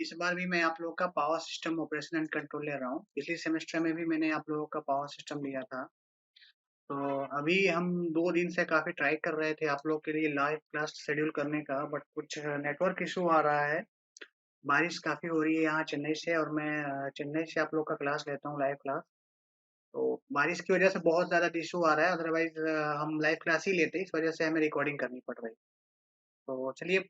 इस बार भी मैं आप लोगों का power system operation and control ले रहा हूँ। पिछले सेमेस्टर में भी मैंने आप लोगों का पावर सिस्टम लिया था। तो अभी हम 2 दिन से काफ़ी ट्राई कर रहे थे आप लोग के लिए लाइव क्लास शेड्यूल करने का, बट कुछ नेटवर्क इशू आ रहा है। बारिश काफ़ी हो रही है यहाँ चेन्नई से, और मैं चेन्नई से आप लोग का क्लास लेता हूँ, लाइव क्लास। तो बारिश की वजह से बहुत ज़्यादा इशू आ रहा है, अदरवाइज हम लाइव क्लास ही लेते, इस वजह से हमें रिकॉर्डिंग करनी पड़ रही है। तो चलिए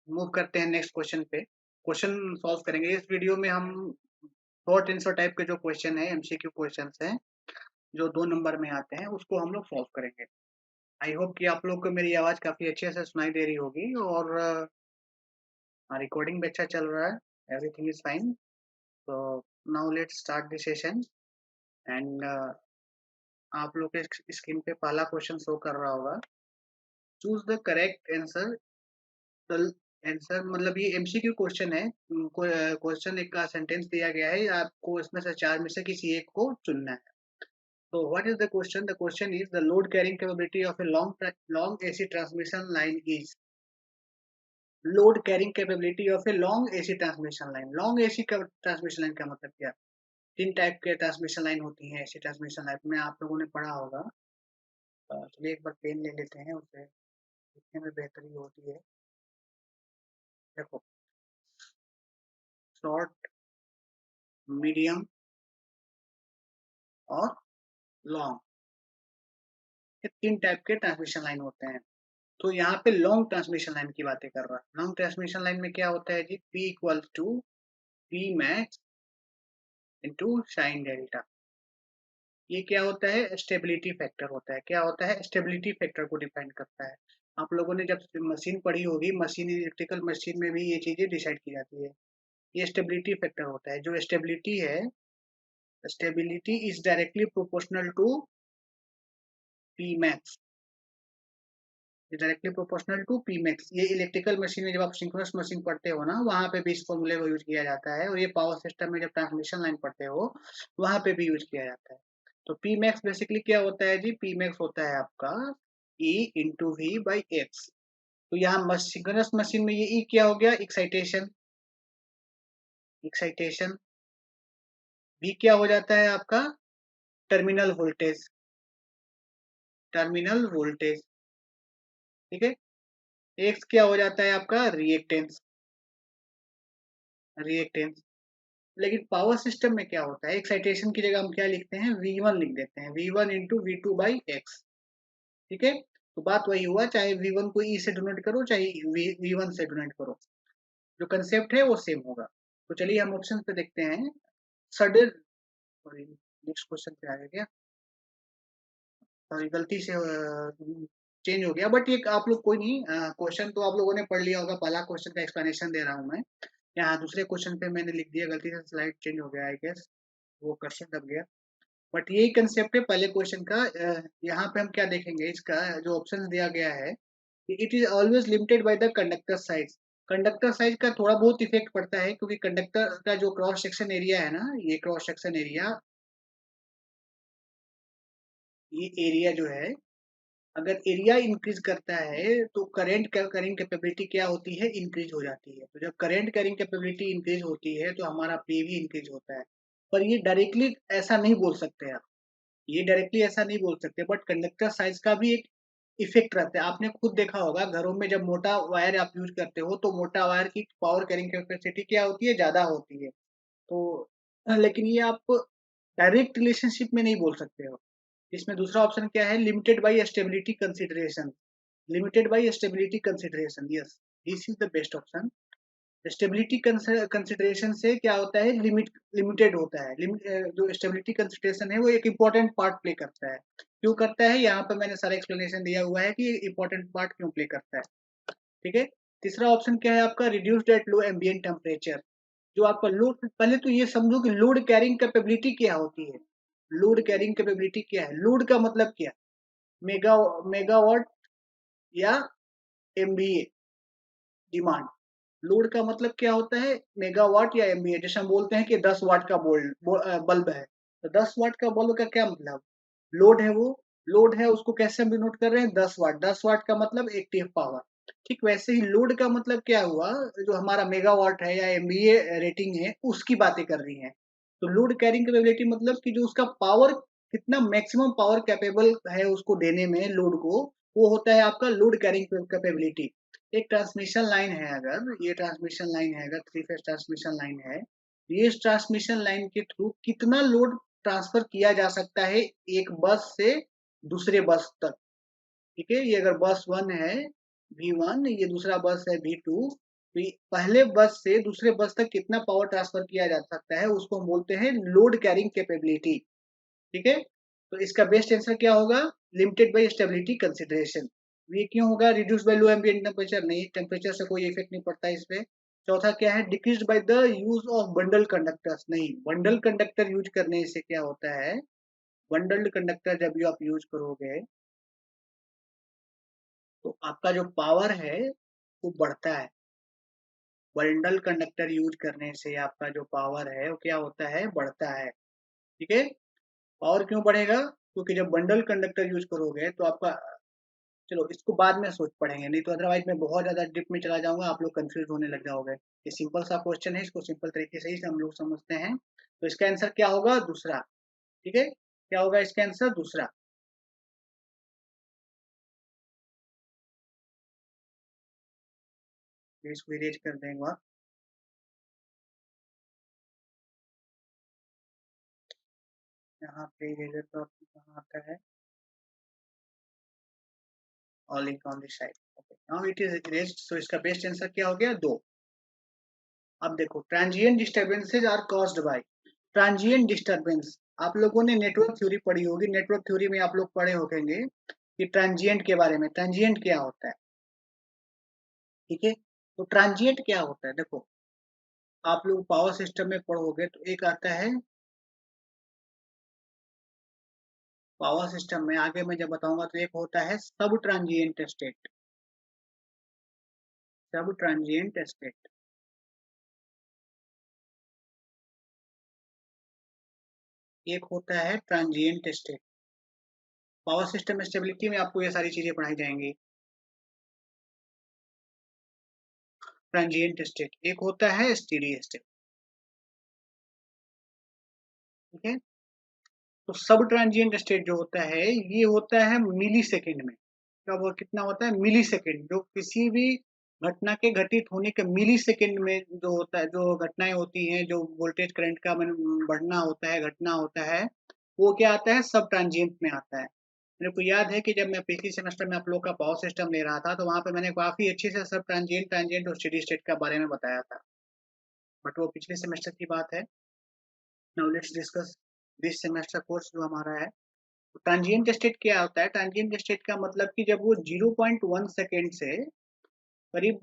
मूव करते हैं नेक्स्ट क्वेश्चन पे। क्वेश्चन सॉल्व करेंगे इस वीडियो में हम। शॉर्ट आंसर टाइप के जो क्वेश्चन है, एमसीक्यू क्वेश्चंस हैं, जो 2 नंबर में आते हैं, उसको हम लोग सॉल्व करेंगे। आई होप कि आप लोग को मेरी आवाज़ काफ़ी अच्छे से सुनाई दे रही होगी, और रिकॉर्डिंग भी अच्छा चल रहा है। Everything is fine. तो now let's start the session. And आप लोग के स्क्रीन पे पहला क्वेश्चन शो कर रहा होगा। Choose the correct answer. तो आंसर मतलब ये एमसीक्यू क्वेश्चन है। क्वेश्चन एक का सेंटेंस दिया गया है, आपको इसमें से 4 में से किसी एक को चुनना है। So what is the question? The question is the load carrying capability of a long AC transmission line is load carrying capability of a long AC transmission line. Long AC का ट्रांसमिशन लाइन का मतलब क्या है? 3 type के transmission line होती हैं ऐसी transmission line में, आप लोगों ने पढ़ा होगा। चलिए एक बार पेन ले लेते हैं, उससे लिखने में बेहतरी होती है। देखो, शॉर्ट, मीडियम और लॉन्ग, ये 3 टाइप के ट्रांसमिशन लाइन होते हैं। तो यहाँ पे लॉन्ग ट्रांसमिशन लाइन की बातें कर रहा है। लॉन्ग ट्रांसमिशन लाइन में क्या होता है जी? P equal to P max into sine delta. ये क्या होता है? स्टेबिलिटी फैक्टर होता है। क्या होता है? स्टेबिलिटी फैक्टर को डिफाइन करता है। आप लोगों ने जब मशीन पढ़ी होगी, मशीन, इलेक्ट्रिकल मशीन में भी ये चीजें डिसाइड की जाती है। ये स्टेबिलिटी फैक्टर होता है। जो स्टेबिलिटी है, stability is directly proportional to P max. Directly proportional to P max. ये इलेक्ट्रिकल मशीन में जब आप सिंक्रोनस मशीन पढ़ते हो ना, वहां पे भी इस फॉर्मूले को यूज किया जाता है, और ये पावर सिस्टम में जब ट्रांसमिशन लाइन पढ़ते हो, वहां पे भी यूज किया जाता है। तो पी मैक्स बेसिकली क्या होता है जी? पी मैक्स होता है आपका E into V by X. तो यहाँ सिंक्रोनस मशीन में ये ई क्या हो गया? एक्साइटेशन। एक्साइटेशन। वी क्या हो जाता है आपका? Terminal voltage. टर्मिनल वोल्टेज, ठीक है। एक्स क्या हो जाता है आपका? रिएक्टेंस। रिएक्टेंस। लेकिन पावर सिस्टम में क्या होता है? एक्साइटेशन की जगह हम क्या लिखते हैं? V1 लिख देते हैं। V1 into V two by X, ठीक है। तो बात वही हुआ, चाहे V1 को E से डोनेट करो, चाहे V1 से डोनेट करो, जो कंसेप्ट है वो सेम होगा। तो चलिए हम ऑप्शन पे देखते हैं। सडन, सॉरी, नेक्स्ट क्वेश्चन पे आ गया क्या? सॉरी, गलती से चेंज हो गया, बट ये आप लोग कोई नहीं, क्वेश्चन तो आप लोगों ने पढ़ लिया होगा। पहला क्वेश्चन का एक्सप्लेनेशन दे रहा हूँ मैं। यहाँ दूसरे क्वेश्चन पे मैंने लिख दिया, गलती से स्लाइड चेंज हो गया, आई गेस वो कर्सर दब गया। बट यही कंसेप्ट है पहले क्वेश्चन का। यहाँ पे हम क्या देखेंगे, इसका जो ऑप्शन दिया गया है, it is always limited by the conductor size. Conductor size का थोड़ा बहुत इफेक्ट पड़ता है, क्योंकि कंडक्टर का जो क्रॉस सेक्शन एरिया है ना, ये क्रॉस सेक्शन एरिया, ये एरिया जो है, अगर एरिया इंक्रीज करता है तो करंट कैरिंग कैपेबिलिटी क्या होती है? इंक्रीज हो जाती है। तो जब करंट कैरिंग कैपेबिलिटी इंक्रीज होती है तो हमारा पे भी इंक्रीज होता है। पर ये डायरेक्टली ऐसा नहीं बोल सकते आप, ये डायरेक्टली ऐसा नहीं बोल सकते, बट कंडक्टर साइज का भी एक इफेक्ट रहता है। आपने खुद देखा होगा घरों में, जब मोटा वायर आप यूज करते हो तो मोटा वायर की पावर कैरिंग कैपेसिटी क्या होती है? ज्यादा होती है। तो लेकिन ये आप डायरेक्ट रिलेशनशिप में नहीं बोल सकते हो। इसमें दूसरा ऑप्शन क्या है? Limited by stability consideration. Limited by stability consideration, yes, this is the best option. Stability consideration से क्या होता है? लिमिटेड होता है। जो स्टेबिलिटी कंसिडरेशन है वो एक इंपॉर्टेंट पार्ट प्ले करता है। क्यों करता है? यहाँ पर मैंने सारा एक्सप्लेनेशन दिया हुआ है कि इंपॉर्टेंट पार्ट क्यों प्ले करता है, ठीक है। तीसरा ऑप्शन क्या है आपका? Reduced at low ambient temperature. जो आपका लोड, पहले तो ये समझो कि लोड कैरिंग कैपेबिलिटी क्या होती है। लोड कैरिंग कैपेबिलिटी क्या है? लोड का मतलब क्या? मेगा मेगावाट या एमवीए डिमांड। लोड का मतलब क्या होता है? मेगावाट या एमवीए। जैसे हम बोलते हैं कि 10 वाट का बल्ब है, तो 10 वाट का बल्ब का क्या मतलब? लोड है वो। लोड है, उसको कैसे हम डिनोट कर रहे हैं? 10 वाट। 10 वाट का मतलब एक्टिव पावर। ठीक वैसे ही लोड का मतलब क्या हुआ, जो हमारा मेगावाट है या एमवीए रेटिंग है उसकी बातें कर रही हैं। तो लोड कैरिंग कैपेबिलिटी मतलब कि जो उसका पावर कितना मैक्सिमम पावर कैपेबल है उसको देने में लोड को, वो होता है आपका लोड कैरिंग कैपेबिलिटी। एक ट्रांसमिशन लाइन है, अगर ये ट्रांसमिशन लाइन है, अगर थ्री फेज ट्रांसमिशन लाइन है, ये इस ट्रांसमिशन लाइन के थ्रू कितना लोड ट्रांसफर किया जा सकता है एक बस से दूसरे बस तक। ठीक है, ये अगर बस 1 है V1, ये दूसरा बस है V2, तो पहले बस से दूसरे बस तक कितना पावर ट्रांसफर किया जा सकता है उसको हम बोलते हैं लोड कैरिंग कैपेबिलिटी। ठीक है, तो इसका बेस्ट आंसर क्या होगा, लिमिटेड बाय स्टेबिलिटी कंसिडरेशन। ये क्यों होगा, reduce by low ambient temperature, नहीं, टेम्परेचर से कोई इफेक्ट नहीं पड़ता इस पे। चौथा क्या है, decrease by the use of bundle conductors, नहीं, बंडल कंडक्टर यूज करने से क्या होता है, बंडल्ड कंडक्टर जब भी आप यूज करोगे तो आपका जो पावर है वो बढ़ता है। बंडल कंडक्टर यूज करने से आपका जो पावर है वो क्या होता है, बढ़ता है। ठीक है, पावर क्यों बढ़ेगा, क्योंकि जब बंडल कंडक्टर यूज करोगे तो आपका, चलो इसको बाद में सोच पढ़ेंगे, नहीं तो अदरवाइज मैं बहुत ज्यादा डिप में चला जाऊंगा, आप लोग कंफ्यूज होने लग जाओगे। ये सिंपल सा क्वेश्चन है, इसको सिंपल तरीके से ही हम लोग समझते हैं। तो इसका आंसर क्या होगा, दूसरा। ठीक है, क्या होगा इसका आंसर, दूसरा। इसको इरेज कर देंगे। यहाँ पे इरेजर का ऑप्शन कहाँ आता है, all in on this side. Okay, now it is erased, so इसका बेस्ट आंसर क्या हो गया, दो। अब देखो, transient disturbances are caused by, transient disturbance, आप लोगों ने नेटवर्क थ्योरी पढ़ी होगी, नेटवर्क थ्योरी में आप लोग पढ़े होंगे कि ट्रांजिएंट के बारे में, ट्रांजिएंट क्या होता है। ठीक है, तो ट्रांजिएंट क्या होता है, देखो आप लोग पावर सिस्टम में पढ़ोगे तो एक आता है, पावर सिस्टम में आगे मैं जब बताऊंगा तो एक होता है सब ट्रांजिएंट स्टेट, सब ट्रांजिएंट स्टेट, एक होता है transient state. Power system stability में आपको ये सारी चीजें पढ़ाई जाएंगी। ट्रांजिएंट स्टेट, एक होता है स्टेडी स्टेट। ठीक है, तो सब ट्रांजिएंट स्टेट जो होता है ये होता है मिली सेकेंड में। कब और कितना होता है, मिली सेकेंड, जो किसी भी घटना के घटित होने के मिली सेकेंड में जो होता है, जो घटनाएं होती हैं, जो वोल्टेज करंट का बढ़ना होता है, घटना होता है, वो क्या आता है, सब ट्रांजिएंट में आता है। मेरे को याद है कि जब मैं पिछले सेमेस्टर में आप लोग का पावर सिस्टम ले रहा था तो वहां पे मैंने काफी अच्छे से सब ट्रांजिएंट ट्रांजिएंट और स्टेडी स्टेट के बारे में बताया था, बट वो पिछले सेमेस्टर की बात है। Now let's discuss this semester course जो हमारा है। ट्रांजिएंट स्टेट क्या होता है, ट्रांजिएंट स्टेट का मतलब कि जब वो 0.1 सेकेंड से करीब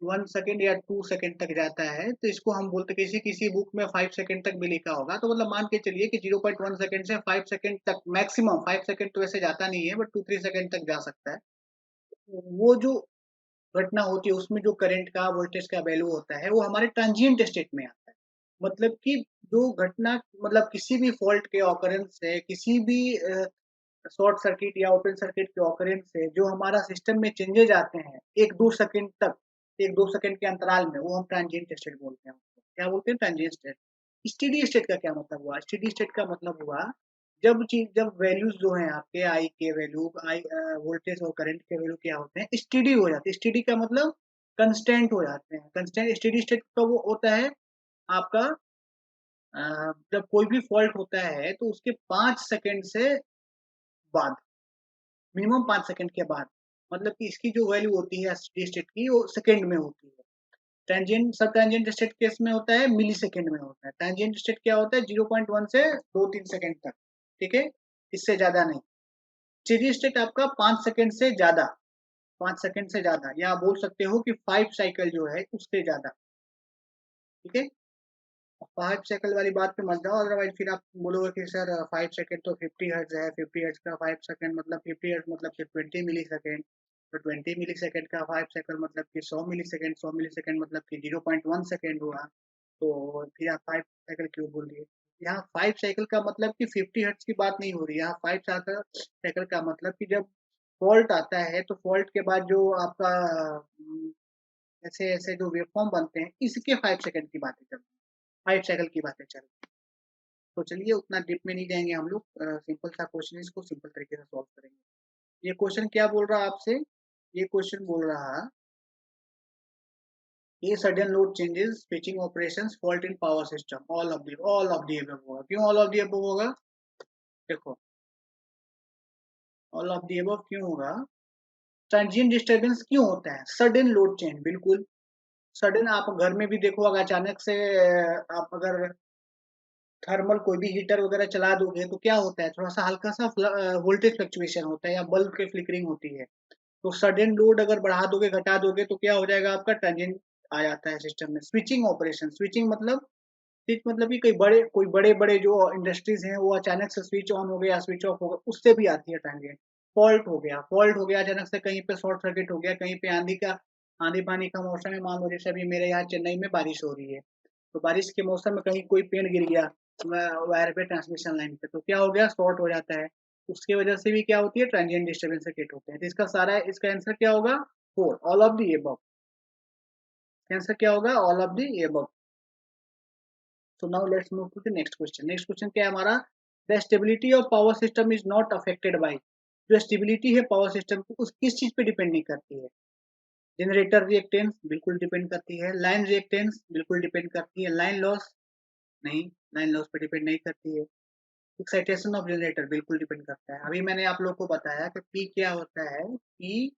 1 सेकेंड या 2 सेकेंड तक जाता है, तो इसको हम बोलते, किसी किसी बुक में 5 सेकेंड तक भी लिखा होगा, तो मतलब मान के चलिए कि 0.1 सेकेंड से 5 सेकेंड तक, मैक्सिमम 5 सेकेंड तो वैसे जाता नहीं है, बट 2-3 सेकेंड तक जा सकता है। वो जो घटना होती है उसमें जो करंट का वोल्टेज का वैल्यू होता है वो हमारे ट्रांजिएंट स्टेट में आता है। मतलब कि जो घटना, मतलब किसी भी फॉल्ट के ऑकरेंस से, किसी भी शॉर्ट सर्किट या ओपन सर्किट के ऑकरेंस से जो हमारा सिस्टम में चेंजेज आते हैं 1-2 सेकंड तक, 1-2 सेकंड के अंतराल में, वो हम ट्रांजिएंट स्टेट बोलते हैं। क्या बोलते हैं, ट्रांजिएंट स्टेट। स्टेडी स्टेट का क्या मतलब हुआ, स्टेडी स्टेट का मतलब हुआ जब चीज, जब वैल्यूज जो है आपके आई के वैल्यू, आई वोल्टेज और करंट के वैल्यू क्या होते हैं, स्टेडी हो जाते हैं। स्टेडी का मतलब कंस्टेंट हो जाते हैं। कंस्टेंट स्टेडी स्टेट का वो होता है आपका, जब कोई भी फॉल्ट होता है तो उसके 5 सेकंड से बाद, मिनिमम 5 सेकंड के बाद, मतलब कि इसकी जो वैल्यू होती है स्टेडी स्टेट की वो सेकंड में होती है। ट्रांजिएंट, सब ट्रांजिएंट स्टेट केस में होता है मिली सेकेंड में होता है। ट्रांजिएंट स्टेट क्या होता है, 0.1 से 2-3 सेकेंड तक। ठीक है, इससे ज्यादा नहीं। स्टेडी स्टेट आपका 5 सेकेंड से ज्यादा, 5 सेकेंड से ज्यादा, या आप बोल सकते हो कि 5 साइकिल जो है उससे ज्यादा। ठीक है, 5 साइकिल वाली बात पे मत जाओ, अदरवाइज फिर आप बोलोगे कि सर 5 सेकेंड तो 50 हर्ट्ज है, 50 हर्ट्ज का 5 सेकेंड मतलब 50 हर्ट्ज मतलब कि 20 मिली सेकेंड, तो 20 मिली सेकेंड का 5 साइकिल मतलब कि 100 मिली सेकेंड, 100 मिली सेकेंड मतलब कि 0.1 सेकेंड हुआ। तो फिर आप 5 साइकिल क्यों बोल दिए। यहाँ 5 साइकिल का मतलब कि 50 हर्ट्ज की बात नहीं हो रही, यहाँ 5 साइकिल का मतलब कि जब फॉल्ट आता है तो फॉल्ट के बाद जो आपका ऐसे ऐसे जो वेवफॉर्म बनते हैं, इसके 5 सेकंड की बातें चल रही है, 5 साइकिल की बातें चल रही है। तो चलिए उतना डीप में नहीं जाएंगे हम लोग, सिंपल सा क्वेश्चन, इसको सिंपल तरीके से सॉल्व करेंगे। ये क्वेश्चन क्या बोल रहा है आपसे, ये क्वेश्चन बोल रहा ये sudden load changes switching operations fault in power system, all of the above होगा। क्यों ऑल ऑफ दी अबव होगा, देखो ऑल ऑफ दी अबव क्यों होगा, ट्रांजिएंट डिस्टर्बेंस क्यों होता है, सडन लोड चेंज, बिल्कुल सडन। आप घर में भी देखो, अगर अचानक से आप अगर थर्मल कोई भी हीटर वगैरह चला दोगे तो क्या होता है, थोड़ा सा हल्का सा वोल्टेज फ्लक्चुएशन होता है या बल्ब के फ्लिकरिंग होती है। तो सडन लोड अगर बढ़ा दोगे घटा दोगे तो क्या हो जाएगा, आपका ट्रांजिएंट आ जाता है सिस्टम में। स्विचिंग ऑपरेशन, स्विचिंग मतलब स्विच मतलब कि कोई बड़े बड़े जो इंडस्ट्रीज हैं वो अचानक से स्विच ऑन हो गया स्विच ऑफ हो गया, उससे भी आती है ट्रांजिएंट। फॉल्ट हो गया अचानक से, कहीं पे शॉर्ट सर्किट हो गया, कहीं पे आंधी पानी का मौसम है, मान लो जैसे अभी मेरे यहाँ चेन्नई में बारिश हो रही है, तो बारिश के मौसम में कहीं कोई पेड़ गिर गया वायर पे, ट्रांसमिशन लाइन पे, तो क्या हो गया, शॉर्ट हो जाता है। उसकी वजह से भी क्या होती है, ट्रांजिएंट डिस्टर्बेंस क्रिएट होते हैं। तो इसका आंसर क्या होगा, four, all of the above. Answer क्या होगा, all of the above. So now let's move to the next question. Next question क्या है हमारा, the stability of power system is not affected by, जो स्टेबिलिटी है power system की उस किस चीज पे डिपेंड नहीं करती है। जनरेटर रिएक्टेंस बिल्कुल डिपेंड करती है, लाइन रिएक्टेंस बिल्कुल डिपेंड करती है, लाइन लॉस नहीं, लाइन लॉस पे डिपेंड नहीं करती है, एक्साइटेशन ऑफ जनरेटर बिल्कुल डिपेंड करता है। अभी मैंने आप लोग को बताया कि पी क्या होता है, P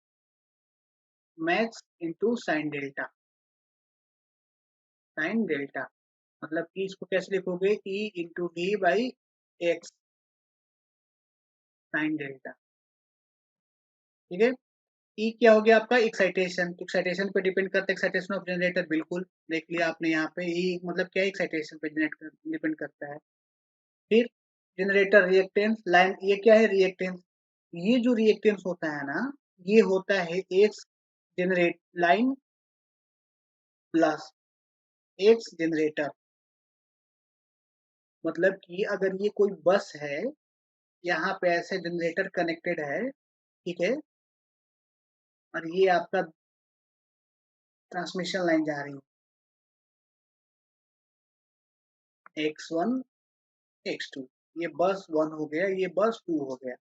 max into sine delta, sine delta मतलब कि इसको कैसे लिखोगे, E into V by X sine delta, ठीक है। ई क्या हो गया आपका, एक्साइटेशन, एक्साइटेशन पे डिपेंड करता है, एक्साइटेशन ऑफ जनरेटर बिल्कुल देख लिया आपने यहाँ पे, ई मतलब क्या, एक्साइटेशन पे डिपेंड करता है। फिर जनरेटर रिएक्टेंस, लाइन ये क्या है, रिएक्टेंस, ये जो रिएक्टेंस होता है ना, ये होता है x generate line plus x generator. मतलब कि अगर ये कोई बस है, यहाँ पे ऐसे जनरेटर कनेक्टेड है, ठीक है, और ये आपका ट्रांसमिशन लाइन जा रही है, X1 X2, ये बस 1 हो गया, ये बस 2 हो गया,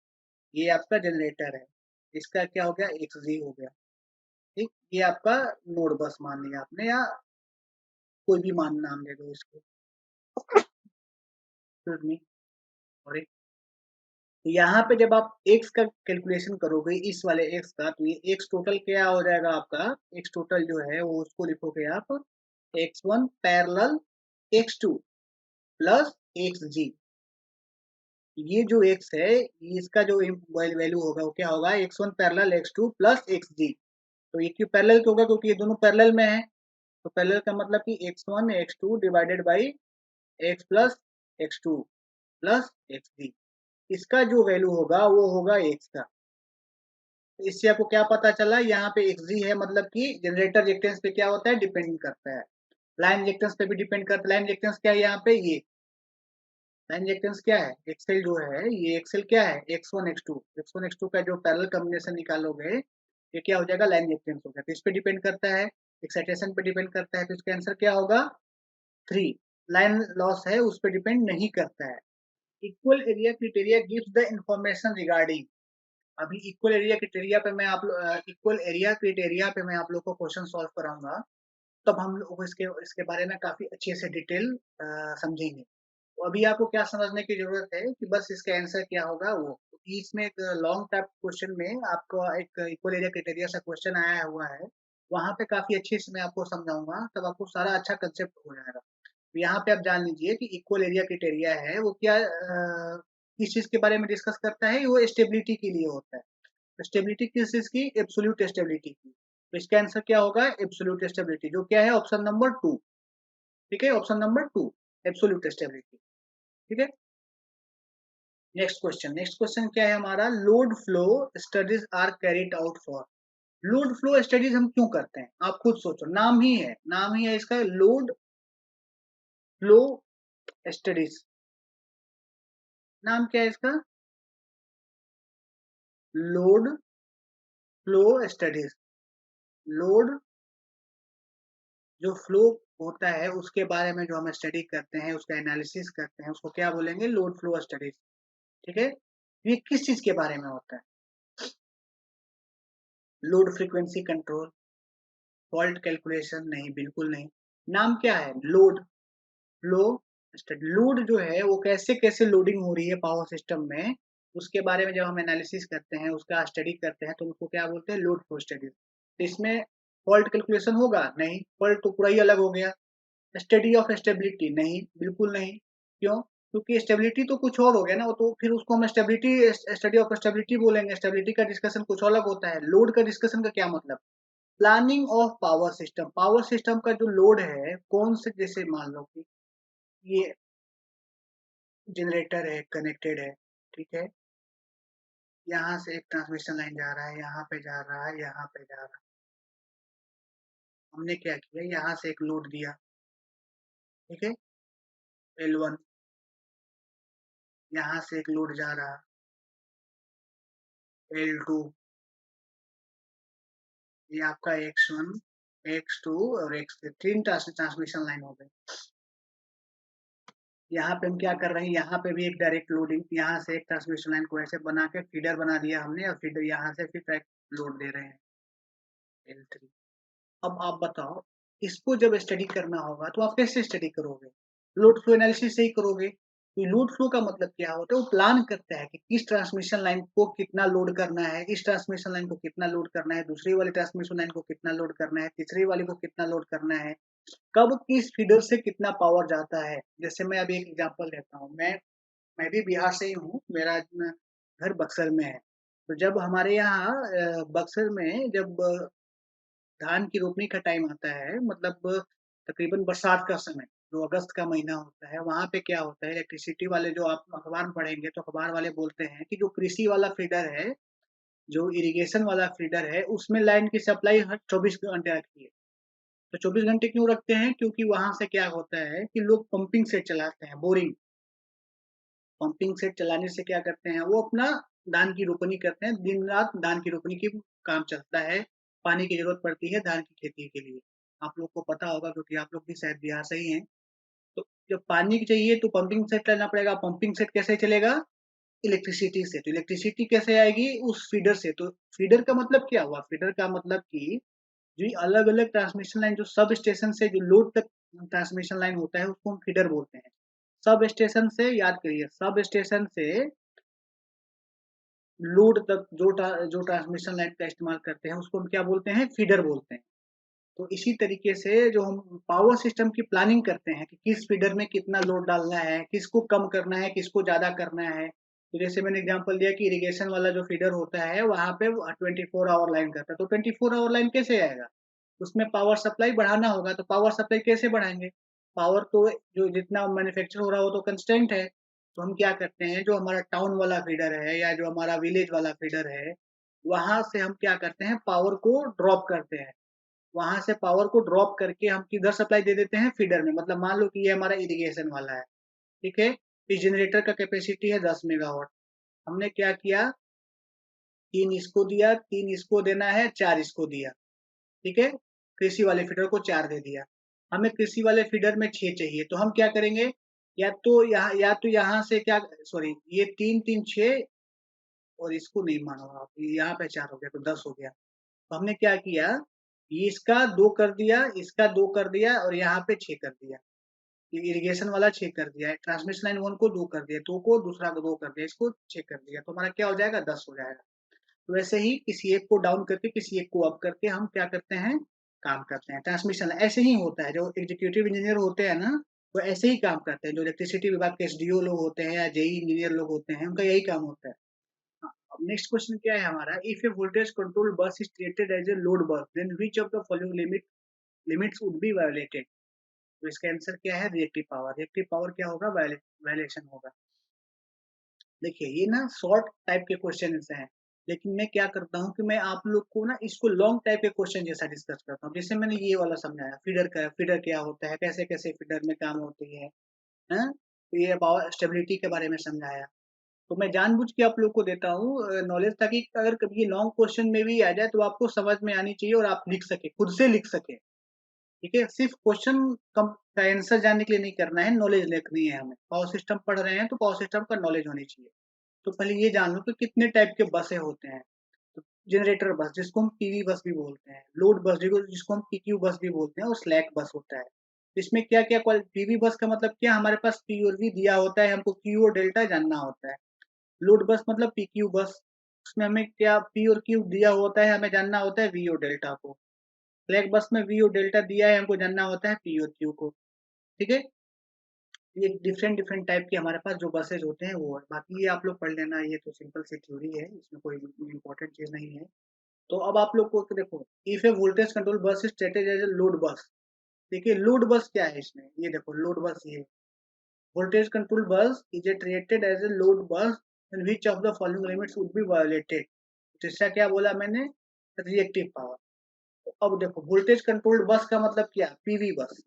ये आपका जनरेटर है, इसका क्या हो गया, XG हो गया, ठीक। ये आपका नोड बस मान लिया आपने, या कोई भी नाम दे दो इसको, नहीं, और यहाँ पे जब आप x का कैलकुलेशन करोगे, इस वाले x का, तो ये x टोटल क्या हो जाएगा आपका, x टोटल जो है वो उसको लिखोगे आप x1 parallel x2 plus xg। ये जो x है, इसका जो वैल्यू होगा वो क्या होगा, x1 parallel x2 plus xg। तो ये क्यों पैरेलल क्यों होगा, क्योंकि ये दोनों पैरेलल में है। तो पैरेलल का मतलब कि x1 x2 divided by x plus x2 plus xg, इसका जो वैल्यू होगा वो होगा x का। तो इससे आपको क्या पता चला, यहाँ पे xg है, मतलब कि जनरेटर रिएक्टेंस पे क्या होता है, डिपेंड करता है। लाइन रिएक्टेंस पे भी डिपेंड करता है, लाइन रिएक्टेंस क्या है यहाँ पे, ये लाइन रिएक्टेंस क्या है, एक्सेल जो है, ये एक्सेल क्या है, x1 x2 का जो पैरेलल कॉम्बिनेशन निकालोगे, ये क्या हो जाएगा, लाइन रिएक्टेंस हो गया। तो इस पे डिपेंड करता है, एक्साइटेशन पे डिपेंड करता है, तो इसका आंसर क्या होगा, 3। लाइन लॉस है, उस पर डिपेंड नहीं करता है। Equal area criteria gives the information regarding, अभी इक्वल एरिया क्राइटेरिया पे मैं आप लोग को क्वेश्चन सॉल्व कराऊंगा, तब हम लोग इसके इसके बारे में काफी अच्छे से डिटेल समझेंगे। तो अभी आपको क्या समझने की जरूरत है कि बस इसका आंसर क्या होगा, वो क्योंकि इसमें एक लॉन्ग टाइप क्वेश्चन में आपको एक इक्वल एरिया क्राइटेरिया सा क्वेश्चन आया हुआ है, वहां पे काफी अच्छे से मैं आपको समझाऊंगा, तब आपको सारा अच्छा कंसेप्ट हो जाएगा। तो यहाँ पे आप जान लीजिए कि इक्वल एरिया क्राइटेरिया है वो क्या, किस चीज के बारे में डिस्कस करता है, वो स्टेबिलिटी के लिए होता है। स्टेबिलिटी किस चीज की, एब्सोल्यूट स्टेबिलिटी की। तो इसका आंसर क्या होगा, एब्सोल्यूट स्टेबिलिटी, जो क्या है ऑप्शन नंबर 2, ठीक है, ऑप्शन नंबर 2 एब्सोल्यूट स्टेबिलिटी, ठीक है। नेक्स्ट क्वेश्चन क्या है हमारा, load flow studies are carried out for, load flow studies हम क्यों करते हैं, आप खुद सोचो, नाम ही है इसका, लोड फ्लो स्टडीज, नाम क्या है इसका, लोड फ्लो स्टडीज, लोड जो फ्लो होता है उसके बारे में जो हम स्टडी करते हैं, उसका एनालिसिस करते हैं, उसको क्या बोलेंगे? Load flow studies. ठीक है, ये किस चीज के बारे में होता है? Load frequency control, fault calculation? नहीं, बिल्कुल नहीं। नाम क्या है? Load flow study. लोड जो है वो कैसे कैसे लोडिंग हो रही है पावर सिस्टम में, उसके बारे में जब हम एनालिसिस करते हैं, उसका स्टडी करते हैं, तो उसको क्या बोलते हैं? Load flow study. इसमें फॉल्ट कैलकुलेशन होगा? नहीं, फॉल्ट तो पूरा ही अलग हो गया। Study of stability? नहीं, बिल्कुल नहीं। क्यों? क्योंकि स्टेबिलिटी तो कुछ और हो गया ना, वो तो फिर उसको हम स्टेबिलिटी, स्टडी ऑफ स्टेबिलिटी बोलेंगे। स्टेबिलिटी का डिस्कशन कुछ अलग होता है। लोड का डिस्कशन का क्या मतलब? Planning of power system. Power system का जो लोड है, कौन से, जैसे मान लो कि ये जनरेटर है, कनेक्टेड है, ठीक है, यहाँ से एक ट्रांसमिशन लाइन जा रहा है, यहाँ पे जा रहा है, यहाँ पे जा रहा है। हमने क्या किया, यहाँ से एक लोड दिया, ठीक है, L1, यहाँ से एक लोड जा रहा, L2, ये आपका X1, X2 और X3, तीन ट्रांसमिशन लाइन हो गई। यहाँ पे हम क्या कर रहे हैं, यहाँ पे भी एक डायरेक्ट लोडिंग, यहाँ से एक ट्रांसमिशन लाइन को ऐसे बना के फीडर बना दिया हमने, और फीडर यहाँ से फिर डायरेक्ट लोड दे रहे हैं, L3। अब आप बताओ, इसको जब स्टडी करना होगा तो आप कैसे स्टडी करोगे? लोड फ्लो एनालिसिस से ही करोगे। तो लोड फ्लो का मतलब क्या होता है? वो प्लान करता है कि किस ट्रांसमिशन लाइन को कितना लोड करना है, इस ट्रांसमिशन लाइन को कितना लोड करना है, दूसरी वाली ट्रांसमिशन लाइन को कितना लोड करना है, तीसरी वाली को कितना लोड करना है, कब किस फीडर से कितना पावर जाता है। जैसे मैं अभी एक एग्जांपल देता हूँ, मैं भी बिहार से ही हूँ, मेरा घर बक्सर में है। तो जब हमारे यहाँ बक्सर में जब धान की रोपनी का टाइम आता है, मतलब तकरीबन बरसात का समय, जो अगस्त का महीना होता है, वहाँ पे क्या होता है, इलेक्ट्रिसिटी वाले, जो आप अखबार में पढ़ेंगे तो अखबार वाले बोलते हैं कि जो कृषि वाला फीडर है, जो इरिगेशन वाला फीडर है, उसमें लाइन की सप्लाई हर 24 घंटे रखती है। तो 24 घंटे क्यों रखते हैं? क्योंकि वहां से क्या होता है कि लोग पंपिंग सेट चलाते हैं, बोरिंग। पंपिंग सेट चलाने से क्या करते हैं, वो अपना धान की रोपनी करते हैं, दिन रात धान की रोपनी की काम चलता है। पानी की जरूरत पड़ती है धान की खेती के लिए, आप लोग को पता होगा, क्योंकि आप लोग भी शायद बिहार से ही हैं। तो जब पानी चाहिए तो पंपिंग सेट लेना पड़ेगा। पंपिंग सेट कैसे चलेगा? इलेक्ट्रिसिटी से। तो इलेक्ट्रिसिटी कैसे आएगी? उस फीडर से। तो फीडर का मतलब क्या हुआ? फीडर का मतलब कि जो अलग अलग ट्रांसमिशन लाइन, जो सब स्टेशन से जो लोड तक ट्रांसमिशन लाइन होता है, उसको हम फीडर बोलते हैं। सब स्टेशन से, याद करिए, सब स्टेशन से लोड तक जो ट्रांसमिशन लाइन का इस्तेमाल करते हैं, उसको हम क्या बोलते हैं? फीडर बोलते हैं। तो इसी तरीके से जो हम पावर सिस्टम की प्लानिंग करते हैं कि किस फीडर में कितना लोड डालना है, किसको कम करना है, किसको ज्यादा करना है। तो जैसे मैंने एग्जांपल दिया कि इरिगेशन वाला जो फीडर होता है, वहां पे 24 आवर लाइन करता है। तो 24 आवर लाइन कैसे आएगा? उसमें पावर सप्लाई बढ़ाना होगा। तो पावर सप्लाई कैसे बढ़ाएंगे? पावर तो जो जितना मैन्युफैक्चर हो रहा है वो तो कंस्टेंट है। तो हम क्या करते हैं, जो हमारा टाउन वाला फीडर है या जो हमारा विलेज वाला फीडर है, वहां से हम क्या करते हैं, पावर को ड्रॉप करते हैं। वहां से पावर को ड्रॉप करके हम किधर सप्लाई दे देते हैं? फीडर में। मतलब मान लो कि ये हमारा इरिगेशन वाला है, ठीक है, इस जनरेटर का कैपेसिटी है 10 मेगावाट। हमने क्या किया, तीन इसको दिया, तीन इसको देना है, चार इसको दिया, ठीक है, कृषि वाले फीडर को चार दे दिया। हमें कृषि वाले फीडर में 6 चाहिए, तो हम क्या करेंगे, या तो यहाँ से क्या, सॉरी, ये तीन तीन 6, और इसको नहीं मानो आप, यहाँ पे 4 हो गया तो 10 हो गया। तो हमने क्या किया, ये इसका 2 कर दिया, इसका 2 कर दिया, और यहाँ पे 6 कर दिया। ये इरिगेशन वाला 6 कर दिया है, ट्रांसमिशन लाइन 1 को 2 कर दिया, 2 को दूसरा को 2 कर दिया, इसको 6 कर दिया, तो हमारा क्या हो जाएगा, 10 हो जाएगा। तो वैसे ही किसी एक को डाउन करके, किसी एक को अप करके हम क्या करते हैं, काम करते हैं। ट्रांसमिशन ऐसे ही होता है। जो एग्जीक्यूटिव इंजीनियर होते हैं ना, वो ऐसे ही काम करते हैं। जो इलेक्ट्रिसिटी विभाग के एसडीओ लोग होते हैं या जेई इंजीनियर लोग होते हैं, उनका यही काम होता है। हाँ, अब नेक्स्ट क्वेश्चन क्या है हमारा, if a voltage control bus is treated as a load bus, then which of the following limits would be violated. तो इसका आंसर क्या है, रिएक्टिव पावर। रिएक्टिव पावर क्या होगा, वायलेशन होगा। देखिए, ये ना शॉर्ट टाइप के क्वेश्चन हैं, लेकिन मैं क्या करता हूँ कि मैं आप लोग को ना इसको लॉन्ग टाइप के क्वेश्चन जैसा डिस्कस करता हूँ। जैसे मैंने ये वाला समझाया, फीडर क्या होता है, कैसे कैसे फीडर में काम होती है, हाँ? तो ये पावर स्टेबिलिटी के बारे में समझाया। तो मैं जानबूझ के आप लोग को देता हूँ नॉलेज, ताकि अगर कभी ये लॉन्ग क्वेश्चन में भी आ जाए तो आपको समझ में आनी चाहिए और आप लिख सके, खुद से लिख सके। ठीक है, सिर्फ क्वेश्चन कम का आंसर जानने के लिए नहीं करना है, नॉलेज लिखनी है हमें। पावर सिस्टम पढ़ रहे हैं तो पावर सिस्टम का नॉलेज होनी चाहिए। तो पहले ये जान लो कि कितने टाइप के बसें होते हैं। तो जनरेटर बस जिसको हम पीवी बस भी बोलते हैं, लोड बस जिसको हम पीक्यू बस भी बोलते हैं, और स्लैक बस होता है। इसमें क्या क्या पीवी बस का मतलब क्या, हमारे पास पी और वी दिया होता है, हमको क्यू और डेल्टा जानना होता है। लोड बस मतलब पीक्यू बस, उसमें हमें क्या पी और क्यू दिया होता है, हमें जानना होता है वी और डेल्टा को। स्लैक बस में वी और डेल्टा दिया है, हमको जानना होता है पी और क्यू को। ठीक है, ये डिफरेंट डिफरेंट टाइप के हमारे पास जो बसेज होते हैं वो है। बाकी ये आप लोग पढ़ लेना, ये तो सिंपल सी थ्योरी है, इसमें कोई इंपॉर्टेंट चीज नहीं है। तो अब आप लोग को देखो, if a voltage control bus is treated as a load bus. देखिए लोड बस क्या है इसमें, ये देखो लोड बस ये voltage control bus is a treated as a load bus in which of the following limits would be violated. तो इसका क्या बोला मैंने, रिएक्टिव पावर। तो अब देखो वोल्टेज कंट्रोल्ड बस का मतलब क्या, पीवी बस।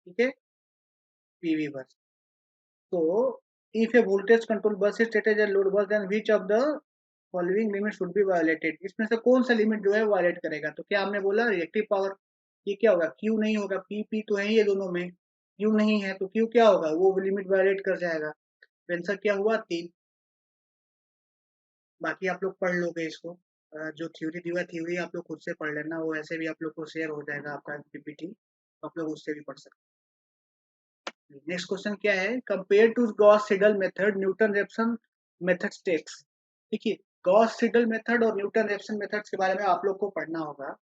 ठीक है, पीवी बस। तो if a voltage controlled bus is treated as a load bus, then which of the following limits should be violated? इसमें से कौन सा लिमिट जो है वायलेट करेगा? तो क्या हमने बोला रिएक्टिव पावर। ये क्या होगा, Q नहीं होगा, P तो है ही ये दोनों में, Q नहीं है तो Q क्या होगा, वो लिमिट वायलेट कर जाएगा। तो आंसर क्या हुआ, 3। बाकी आप लोग पढ़ लोगे इसको, जो थ्योरी दी हुआ थ्योरी आप लोग खुद से पढ़ लेना, वो ऐसे भी आप लोग को शेयर हो जाएगा आपका पीपीटी, आप लोग उससे भी पढ़ सकते हैं। नेक्स्ट क्वेश्चन क्या है, compare to Gauss Seidel method Newton Raphson method takes. देखिए गॉस सिडल मेथड और न्यूटन रेफसन मेथड्स के बारे में आप लोग को पढ़ना होगा।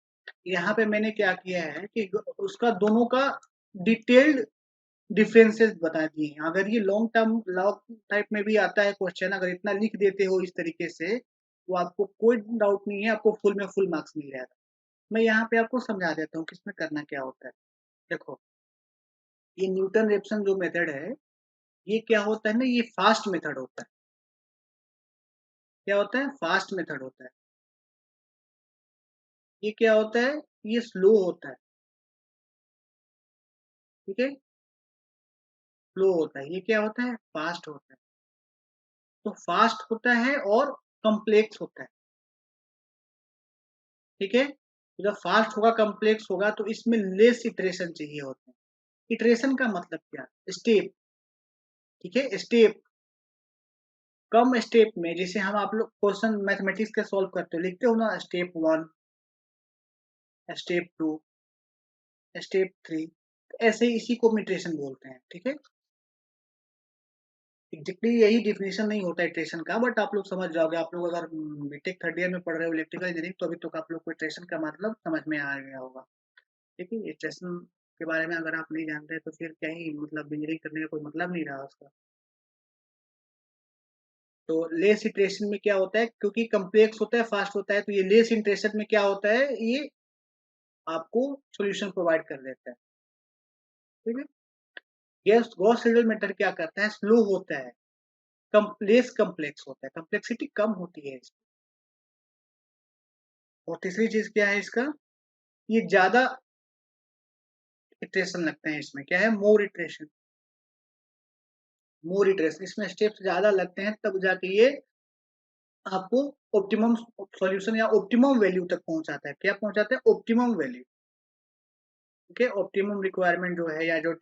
यहाँ पे मैंने क्या किया है कि उसका दोनों का डिटेल्ड डिफरेंसेस बता दिए हैं। अगर ये लॉन्ग टर्म लॉन्ग टाइप में भी आता है क्वेश्चन, अगर इतना लिख देते हो इस तरीके से, तो आपको कोई डाउट नहीं है, आपको फुल में फुल मार्क्स मिल जाएगा। मैं यहाँ पे आपको समझा देता हूँ कि इसमें करना क्या होता है। देखो ये न्यूटन रेफसन जो मेथड है, ये क्या होता है ना, ये फास्ट मेथड होता है। क्या होता है, फास्ट मेथड होता है। ये क्या होता है, ये स्लो होता है। ठीक है, स्लो होता है। ये क्या होता है, फास्ट होता है। तो फास्ट होता है और कम्प्लेक्स होता है। ठीक है, तो जब फास्ट होगा कम्प्लेक्स होगा तो इसमें लेस इटरेशन चाहिए होते हैं। इटरेशन का मतलब क्या, स्टेप। ठीक है, स्टेप कम स्टेप में, जैसे हम आप लोग क्वेश्चन मैथमेटिक्स के सॉल्व करते हो, लिखते हो ना स्टेप 1, स्टेप 2, स्टेप 3, ऐसे ही इसी को हम इटरेशन बोलते हैं। ठीक है, एग्जैक्टली यही डिफिनेशन नहीं होता इटरेशन का, बट आप लोग समझ जाओगे। आप लोग अगर बीटेक थर्ड ईयर में पढ़ रहे हो इलेक्ट्रिकल इंजीनियरिंग, तो अभी तक आप लोग को इटरेशन का मतलब समझ में आ गया होगा। ठीक है, इटरेशन के बारे में अगर आप नहीं जानते तो फिर क्या ही मतलब, इंजीनियरिंग करने का कोई मतलब नहीं रहा उसका। तो लेस इटरेशन में क्या होता है, क्योंकि कम्प्लेक्स होता है फास्ट होता है, तो ये लेस इटरेशन में क्या होता है, ये आपको सॉल्यूशन प्रोवाइड कर देता है। ठीक है, गैस गॉस सीडल मेथड क्या करता है, स्लो होता है, लेस कम्प्लेक्स होता है, कम्प्लेक्सिटी कम होती है इसमें। और तीसरी चीज क्या है इसका, ये ज्यादा इटरेशन लगते हैं इसमें, क्या है, मोर इटरेशन। मोर इटरेशन इसमें स्टेप्स ज्यादा लगते हैं, तब जाके ये आपको ऑप्टिमम सॉल्यूशन या ऑप्टिमम वैल्यू तक पहुंचाता है। क्या पहुंचाता है, ऑप्टिमम वैल्यू। ठीक है, ऑप्टिमम रिक्वायरमेंट जो है, या जो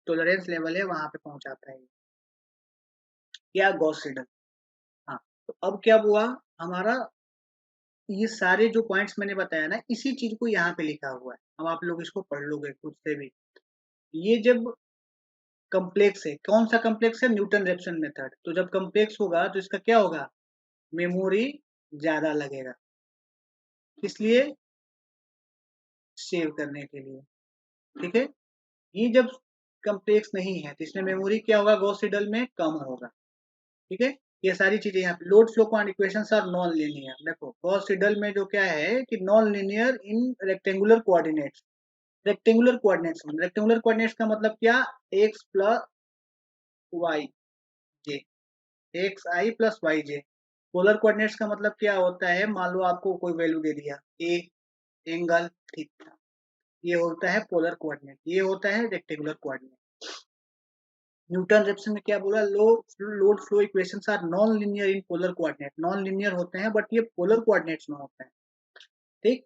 टॉलरेंस लेवल है, वहां पे पहुंचाता है क्या, गॉस सिडल। हाँ, तो अब क्या हुआ हमारा, ये सारे जो पॉइंट्स मैंने बताया ना, इसी चीज को यहाँ पे लिखा हुआ है। अब आप लोग इसको पढ़ लोगे खुद से भी। ये जब कम्प्लेक्स है, कौन सा कम्प्लेक्स है, न्यूटन रेफसन मेथड। तो जब कम्प्लेक्स होगा तो इसका क्या होगा, मेमोरी ज्यादा लगेगा, इसलिए सेव करने के लिए। ठीक है, ये जब कम्प्लेक्स नहीं है तो इसमें मेमोरी क्या होगा, गॉस सिडल में कम होगा। ठीक है, ये सारी चीजें यहाँ पे load flow equations are non linear. देखो गॉस सिडल में जो क्या है कि non linear in rectangular coordinates. Rectangular coordinates का मतलब क्या, x plus y j, x i plus y j. Polar coordinates का मतलब क्या होता है, मान लो आपको कोई वैल्यू दे दिया ए, एंगल थीटा, ये होता है पोलर कोऑर्डिनेट, ये होता है रेक्टेंगुलर कोऑर्डिनेट। न्यूटन रेफसन में क्या बोला, load flow equations are non linear in polar coordinate, non linear होते हैं बट ये पोलर कोऑर्डिनेट्स में होते हैं, ठीक।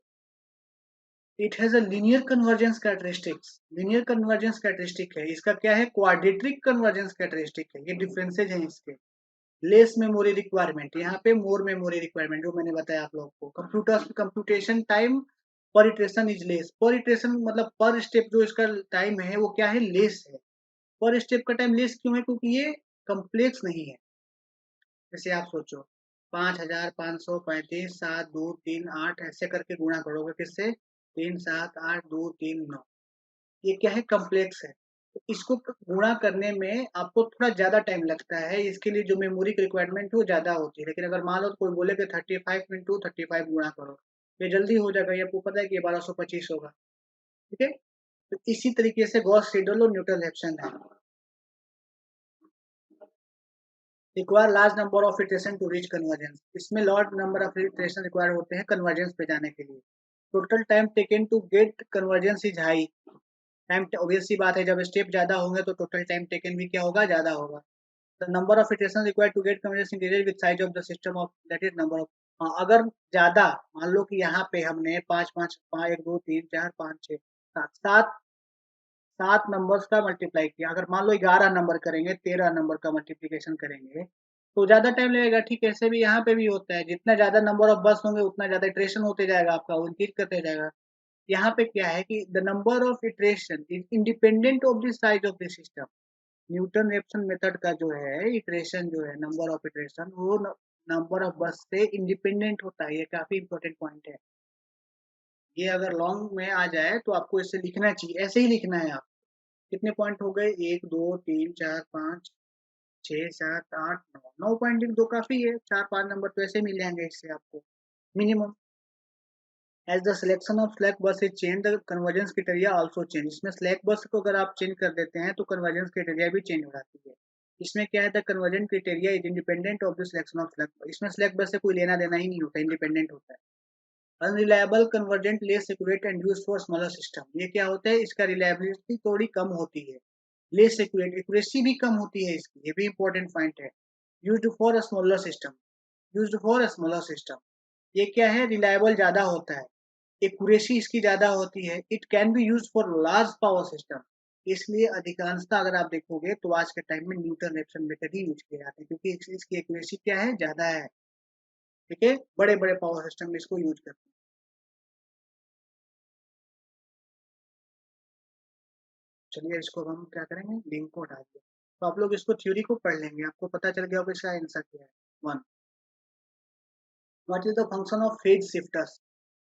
It has a linear convergence characteristics, linear convergence characteristic है, इसका क्या है, क्वाड्रेटिक कन्वर्जेंस कैरेक्टरिस्टिक है, ये डिफरेंसेज हैं इसके। लेस मेमोरी रिक्वायरमेंट, यहाँ पे मोर मेमोरी रिक्वायरमेंट, जो मैंने बताया आप लोगों को। कंप्यूटेशन टाइम पर इटरेशन इज लेस, पर इटरेशन मतलब पर स्टेप जो इसका टाइम है वो क्या है, लेस है। पर स्टेप का टाइम लेस क्यों है, क्योंकि ये कम्प्लेक्स नहीं है। जैसे आप सोचो 5535 7 2 3 8 ऐसे करके गुणा करोगे किससे, 3 7 8 2 3 9, ये क्या है, कम्प्लेक्स है। तो इसको गुणा करने में आपको थोड़ा ज्यादा टाइम लगता है, इसके लिए जो मेमोरी की रिक्वायरमेंट है वो ज्यादा होती है। लेकिन अगर मान लो कोई बोले कि 35 × 35 गुणा करो, ये जल्दी हो जाएगा, ये आपको पता है कि ये 1225 होगा, ठीक है। तो इसी तरीके से गॉस सीडल और न्यूटन-रैप्सन है। Require large number of iteration to reach convergence, इसमें large number of iteration require होते हैं कन्वर्जेंस पे जाने के लिए। Total time taken to get convergence is high, time obvious सी बात है, जब स्टेप ज्यादा होंगे तो टोटल टाइम टेकन भी क्या होगा, ज्यादा होगा। The number of iteration required to get convergence increases with size of the system of that is number of, हाँ, अगर ज्यादा, मान लो कि यहाँ पे हमने पाँच पाँच पाँच 1 2 3 4 5 6 7 7 नंबर्स का मल्टीप्लाई किया, अगर मान लो 11 नंबर करेंगे, 13 नंबर का मल्टीप्लीकेशन करेंगे तो ज्यादा टाइम लगेगा, ठीक है। ऐसे भी यहाँ पे भी होता है, जितना ज्यादा नंबर ऑफ बस होंगे उतना ज्यादा इटरेशन होते जाएगा आपका, वो इंक्रीज करते जाएगा। यहाँ पे क्या है कि the number of iteration is independent of the size of the system. Newton Raphson method का जो है इटरेशन, जो है नंबर ऑफ इटरेशन, वो नंबर ऑफ बस से इंडिपेंडेंट होता है, ये काफी इंपॉर्टेंट पॉइंट है। ये अगर लॉन्ग में आ जाए तो आपको इसे लिखना चाहिए, ऐसे ही लिखना है आप। कितने पॉइंट हो गए, 1 2 3 4 5 6 7 8 9, 9 पॉइंट लिख दो, काफी है, 4 5 नंबर तो ऐसे मिल जाएंगे इससे आपको, minimum. As the selection of slack bus is change, the convergence criteria also change, इसमें स्लैक बस को अगर आप चेंज कर देते हैं तो कन्वर्जेंस क्राइटेरिया भी चेंज हो जाती है। इसमें क्या है, the convergence criteria is independent of the selection of slack बस, इसमें स्लैक बस से कोई लेना देना ही नहीं होता, इंडिपेंडेंट होता है। Unreliable convergent less accurate and use for smaller system, ये क्या होता है, इसका रिलायबिलिटी थोड़ी कम होती है, लेस एक्यूरेट, एक्यूरेसी भी कम होती है इसकी, ये भी इंपॉर्टेंट पॉइंट है। Used for a smaller system, used for a smaller system, ये क्या है, रिलायबल ज्यादा होता है, एक्यूरेसी इसकी ज्यादा होती है। It can be use for large power system, इसलिए अधिकांशतः अगर आप देखोगे तो आज के टाइम में न्यूटन रेफसन मेथड ही यूज किए जाते हैं, क्योंकि इसकी एक्यूरेसी क्या है, ज्यादा है, ठीक है। बड़े बड़े पावर सिस्टम में इसको यूज करते हैं। चलिए इसको हम क्या करेंगे, लिंक को हटा दिया, तो आप लोग इसको थ्योरी को पढ़ लेंगे, आपको पता चल गया होगा इसका आंसर क्या है। One, what is the function of phase shifters,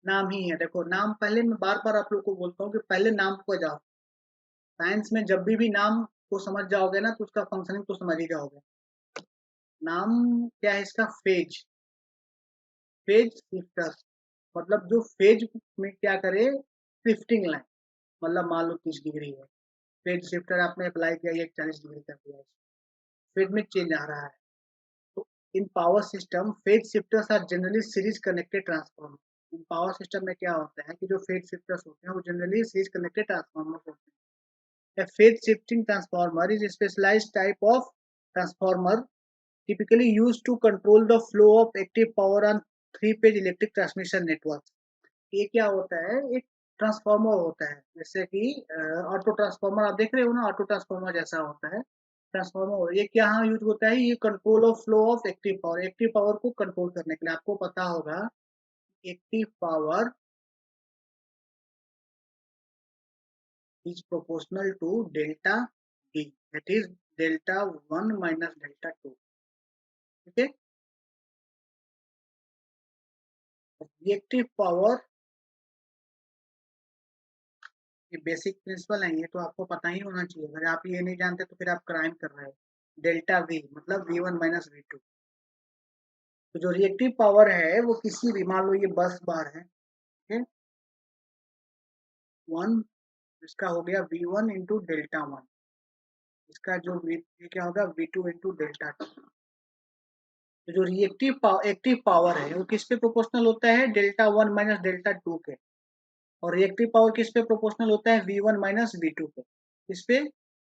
नाम ही है, देखो नाम, पहले मैं बार बार आप लोग को बोलता हूँ कि पहले नाम को जाओ, साइंस में जब भी नाम को समझ जाओगे ना तो उसका फंक्शनिंग तो समझ ही जाओगे। नाम क्या है इसका, फेज, फेज शिफ्टर्स, मतलब जो फेज में क्या करे, शिफ्टिंग लाइन, मतलब मान लो 30 डिग्री है, फेज शिफ्टर आपने अप्लाई किया, ये 40 डिग्री कर दिया, फेज में चेंज आ रहा है। तो in power system phase shifters are generally series connected transformer, in power system में क्या होता है कि जो फेज शिफ्टर्स होते हैं वो जनरली सीरीज कनेक्टेड ट्रांसफॉर्मर होते हैं। A phase shifting transformer is a specialized type of transformer typically used to control the flow of active power on three-phase electric transmission network। ये क्या होता है, एक ट्रांसफार्मर होता है, जैसे कि ऑटो ट्रांसफार्मर आप देख रहे हो ना, ऑटो ट्रांसफार्मर जैसा होता है ट्रांसफार्मर, ये क्या यहाँ यूज होता है, ये control of flow of active power, active power को कंट्रोल करने के लिए। आपको पता होगा active power is proportional to delta D, that is delta 1 minus delta 2, ठीक है। रिएक्टिव पावर, ये बेसिक प्रिंसिपल है, ये तो आपको पता ही होना चाहिए, अगर आप ये नहीं जानते तो फिर आप क्राइम कर रहे हैं। डेल्टा वी मतलब V1 माइनस V2, तो जो रिएक्टिव पावर है वो किसी भी, मान लो ये 10 बार है, ठीक है, 1, इसका हो गया V1 इंटू डेल्टा 1, इसका जो ये क्या होगा V2 इंटू डेल्टा 2। तो जो रिएक्टिव पावर, एक्टिव पावर है वो किस पे प्रोपोर्शनल होता है, डेल्टा 1 माइनस डेल्टा 2 के, और रिएक्टिव पावर किस पे प्रोपोर्शनल होता है, V1 माइनस V2 पे, किस पे,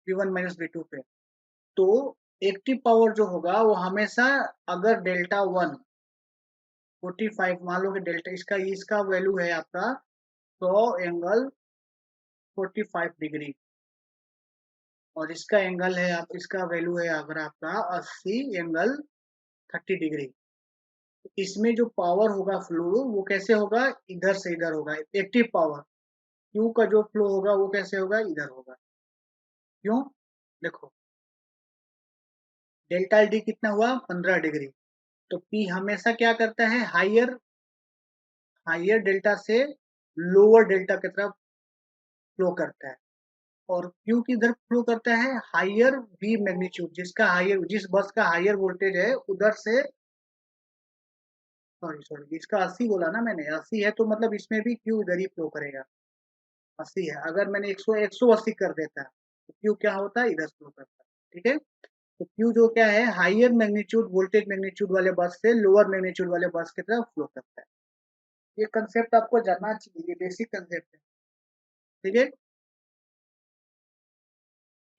V1 माइनस V2 पे। तो एक्टिव पावर जो होगा वो हमेशा, अगर डेल्टा 1 45 मान लो कि डेल्टा इसका वैल्यू है आपका 100 एंगल 45 डिग्री, और इसका एंगल है, आप इसका वैल्यू है अगर आपका 80 एंगल 30 डिग्री, तो इसमें जो पावर होगा फ्लो वो कैसे होगा, इधर से इधर होगा। एक्टिव पावर क्यू का जो फ्लो होगा वो कैसे होगा, इधर होगा। क्यों, देखो डेल्टा डी कितना हुआ 15 डिग्री, तो पी हमेशा क्या करता है, हाइयर हाइयर डेल्टा से लोअर डेल्टा की तरफ फ्लो करता है। और क्यू किधर फ्लो करता है, हाइयर वी मैग्नीट्यूड, जिस बस का हाइयर वोल्टेज है उधर से, सॉरी सॉरी इसका 80 बोला ना मैंने, 80 है तो मतलब इसमें भी क्यू इधर ही फ्लो करेगा। 80 है, अगर मैंने 180 कर देता तो क्यू क्या होता है, इधर फ्लो करता है। ठीक है, तो क्यू जो क्या है, हाइयर मैग्नीट्यूड वोल्टेज मैग्नीट्यूड वाले बस से लोअर मैग्नीट्यूड वाले बस की तरफ फ्लो करता है। ये कंसेप्ट आपको जानना चाहिए, ये बेसिक कंसेप्ट है। ठीक है,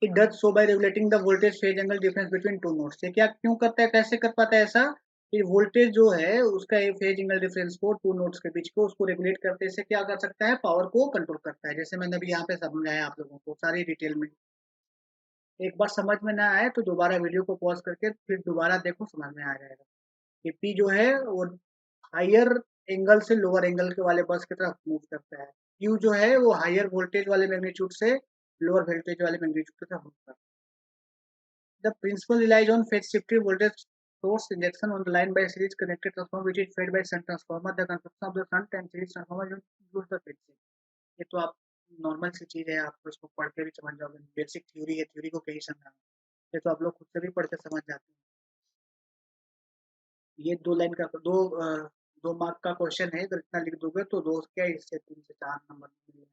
it does so bye regulating the voltage phase angle difference between two nodes. ये क्या क्यों करता है, कैसे कर पाता है ऐसा, कि वोल्टेज जो है उसका फेज एंगल डिफरेंस को टू नोड्स के बीच को उसको रेगुलेट करते से क्या कर सकता है, पावर को कंट्रोल करता है। जैसे मैंने अभी यहाँ पे समझाया आप लोगों को सारी डिटेल में। एक बार समझ में ना आए तो दोबारा वीडियो को पॉज करके फिर दोबारा देखो, समझ में आ जाएगा कि पी जो है वो हायर एंगल से लोअर एंगल के वाले बस की तरफ मूव करता है। क्यू जो है वो हायर वोल्टेज वाले मैग्नीट्यूड से लोअर वोल्टेज वाले मैग्नीट्यूड की तरफ मूव करता है। The principle relies on phase shifted voltage source injection on the line by series connected transformer which is fed by shunt transformer. The construction of the shunt and series transformer use the phase shift. ये तो आप normal सी चीज है, आप उसको पढ़ के भी समझ जाओगे, बेसिक थ्योरी है, थ्योरी को कहीं समझाना, ये तो आप लोग खुद से भी पढ़ के समझ जाते हैं। ये दो लाइन का दो मार्क का क्वेश्चन है, अगर इतना लिख दोगे तो दो क्या, इससे 3 से 4 नंबर मिलेंगे।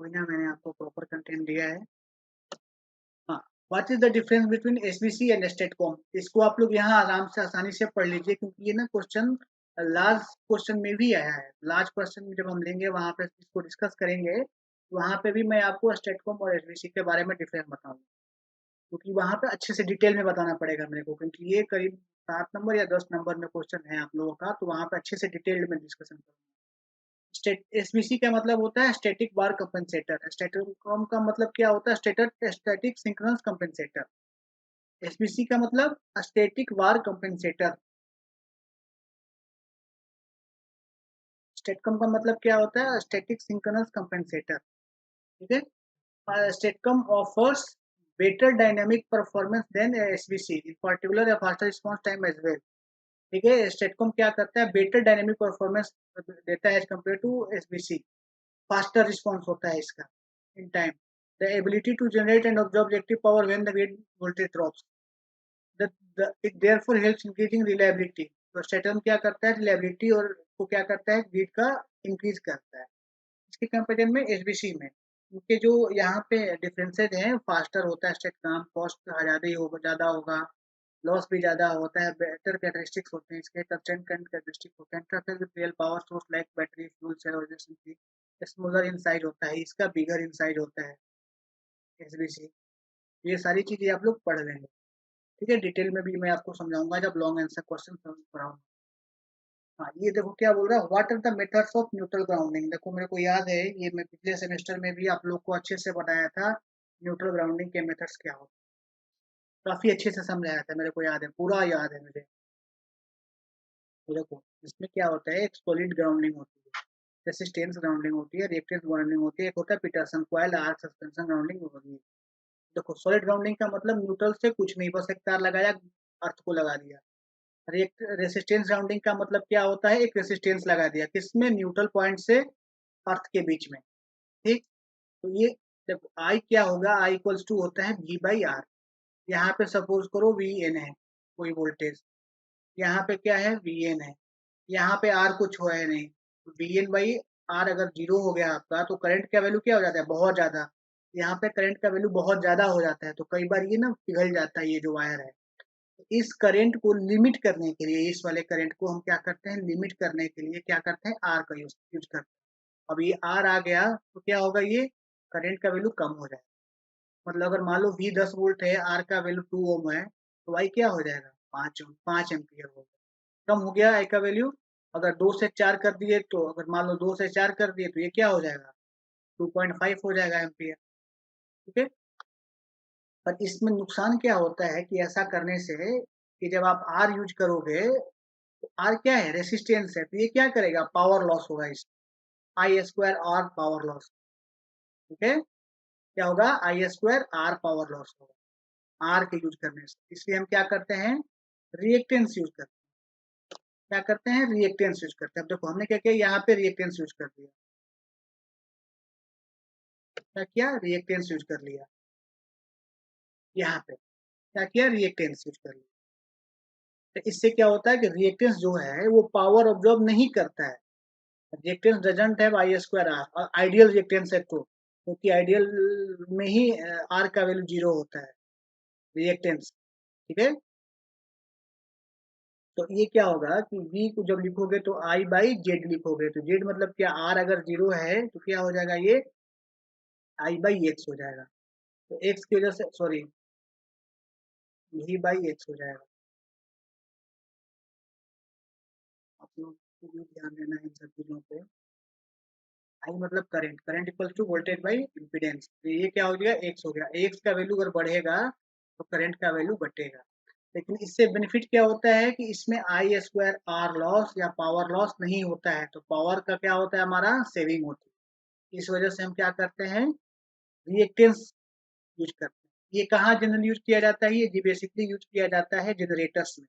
कोई ना, मैंने आपको प्रॉपर कंटेंट दिया है। हाँ, what is the difference between एसबीसी एंड स्टेटकॉम, इसको आप लोग यहाँ आराम से आसानी से पढ़ लीजिए, क्योंकि ये ना क्वेश्चन लास्ट क्वेश्चन में भी आया है। लास्ट क्वेश्चन में जब हम लेंगे वहां पे इसको डिस्कस करेंगे, वहां पे भी मैं आपको स्टेटकॉम और एसबीसी के बारे में डिफरेंस बताऊंगा, क्योंकि वहां पे अच्छे से डिटेल में बताना पड़ेगा मेरे को, क्योंकि ये करीब 7 नंबर या 10 नंबर में क्वेश्चन है आप लोगों का, तो वहां पे अच्छे से डिटेल्ड में डिस्कशन करूंगा। एसबीसी का मतलब होता है स्टैटिक बार कंपनसेटर, स्टैटिकम का मतलब क्या होता है, स्टैटिक सिंक्रोनस कंपनसेटर। एसबीसी का मतलब स्टैटिक बार कंपनसेटर। स्टेटकम का मतलब क्या होता है, स्टैटिक सिंक्रोनस कंपनसेटर। ठीक है, STATCOM offers better dynamic performance than एसबीसी, in particular a faster response time as well। ठीक है, स्टेटकम क्या करता है, बेटर डायनामिक परफॉर्मेंस देता है as compare to SBC, faster response होता है इसका in time. The ability to generate and observe active power when the grid voltage drops, it therefore helps increasing reliability. तो स्टेटम क्या करता है, रिलायबिलिटी और को क्या करता है, ग्रिड का इंक्रीज करता है। इसके कंपेरिजन में एसबीसी में उनके जो यहाँ पे डिफरेंसेज हैं, फास्टर होता है स्टेट काम, कॉस्ट ज़्यादा ही होगा, ज़्यादा होगा, लॉस भी ज़्यादा होता है, बेटर कैरेक्टरिस्टिक्स होते हैं इसके, कंस्टेंट करंट कैरेक्टरिस्टिक होते हैं, interface with real power source like battery, fuel cell और जैसे, स्मॉलर इन साइज होता है, इसका बिगर इन साइज होता है एसबीसी। ये सारी चीजें आप लोग पढ़ लेंगे। ठीक है, डिटेल में भी मैं आपको समझाऊंगा जब लॉन्ग आंसर क्वेश्चन पढ़ाऊंगा। हाँ, ये देखो क्या बोल रहा है, what are the methods of neutral grounding. देखो मेरे को याद है, ये मैं पिछले सेमेस्टर में भी आप लोग को अच्छे से बताया था, न्यूट्रल ग्राउंडिंग के मेथड्स क्या होते हैं, काफी अच्छे से समझाया था, मेरे को याद है, पूरा याद है मुझे। तो देखो इसमें क्या होता है, एक सॉलिड ग्राउंडिंग होती है, रेसिस्टेंस ग्राउंडिंग होती है, रिएक्टेंस ग्राउंडिंग होती है, एक होता है Petersen coil arc suspension grounding होती है। देखो सॉलिड ग्राउंडिंग का मतलब न्यूट्रल से कुछ नहीं, बस एक तार लगाया, अर्थ को लगा दिया। रेसिस्टेंस ग्राउंडिंग का मतलब क्या होता है, एक रेसिस्टेंस लगा दिया, किसमें, न्यूट्रल पॉइंट से अर्थ के बीच में। ठीक, तो ये देखो आई क्या होगा, आई इक्वल्स टू होता है वी बाई आर। यहाँ पे सपोज करो वी एन है कोई वोल्टेज, यहाँ पे क्या है वी एन है, यहाँ पे आर कुछ हुआ है नहीं, वी एन बाई आर अगर जीरो हो गया आपका तो करंट का वैल्यू क्या हो जाता है, बहुत ज्यादा। यहाँ पे करंट का वैल्यू बहुत ज्यादा हो जाता है, तो कई बार ये ना पिघल जाता है ये जो वायर है। इस करंट को लिमिट करने के लिए, इस वाले करंट को हम क्या करते हैं, लिमिट करने के लिए क्या करते हैं, आर का यूज करते हैं। अब ये आर आ गया तो क्या होगा, ये करंट का वैल्यू कम हो जाएगा। मतलब अगर मान लो V 10 वोल्ट है, R का वैल्यू 2 ओम है, तो Y क्या हो जाएगा? 5 एम्पियर हो गया। कम हो गया I का वैल्यू। अगर 2 से 4 कर दिए तो, अगर मान लो 2 से 4 कर दिए तो ये क्या हो जाएगा? 2.5 हो जाएगा एम्पियर। ठीक है। पर इसमें नुकसान क्या होता है कि ऐसा करने से, कि जब आप R यूज करोगे तो R क्या है? रेसिस्टेंस है, तो ये क्या करेगा? पावर लॉस होगा इसमें, आई स्क्वायर आर पावर लॉस। ठीक है। क्या होगा? आई स्क्वायर आर पावर लॉस होगा आर के यूज करने से। इसलिए हम क्या करते हैं? रिएक्टेंस यूज करते हैं। क्या करते हैं? रिएक्टेंस यूज करते हैं। अब देखो हमने क्या किया, यहाँ पे रिएक्टेंस यूज कर दिया। क्या किया? रिएक्टेंस यूज कर लिया। यहाँ पे क्या किया? रिएक्टेंस यूज कर लिया। तो इससे क्या होता है कि रिएक्टेंस जो है वो पावर ऑब्जॉर्ब नहीं करता है। Reactance doesn't have I square R, और आइडियल रिएक्टेंस है तो, क्योंकि आइडियल में ही आर का वैल्यू 0 होता है, रिएक्टेंस। ठीक है। तो ये क्या होगा कि V को जब लिखोगे तो I बाई जेड लिखोगे, तो जेड मतलब क्या? R अगर 0 है तो क्या हो जाएगा? ये I बाई एक्स हो जाएगा। तो एक्स की वजह से, सॉरी, V बाई एक्स हो जाएगा। आप लोग को भी ध्यान देना है इन सब चीजों पे। आई मतलब current, current equal to voltage by impedance. तो ये क्या हो गया? एक्स हो गया। एक्स का वैल्यू अगर बढ़ेगा तो करंट का वैल्यू घटेगा। लेकिन इससे बेनिफिट क्या होता है कि इसमें आई स्क्वायर आर लॉस या पावर लॉस नहीं होता है, तो पावर का क्या होता है? हमारा सेविंग होती है। इस वजह से हम क्या करते हैं? रिएक्टेंस यूज करते हैं। ये कहाँ जनरल यूज किया जाता है? ये बेसिकली यूज किया जाता है जनरेटर्स में।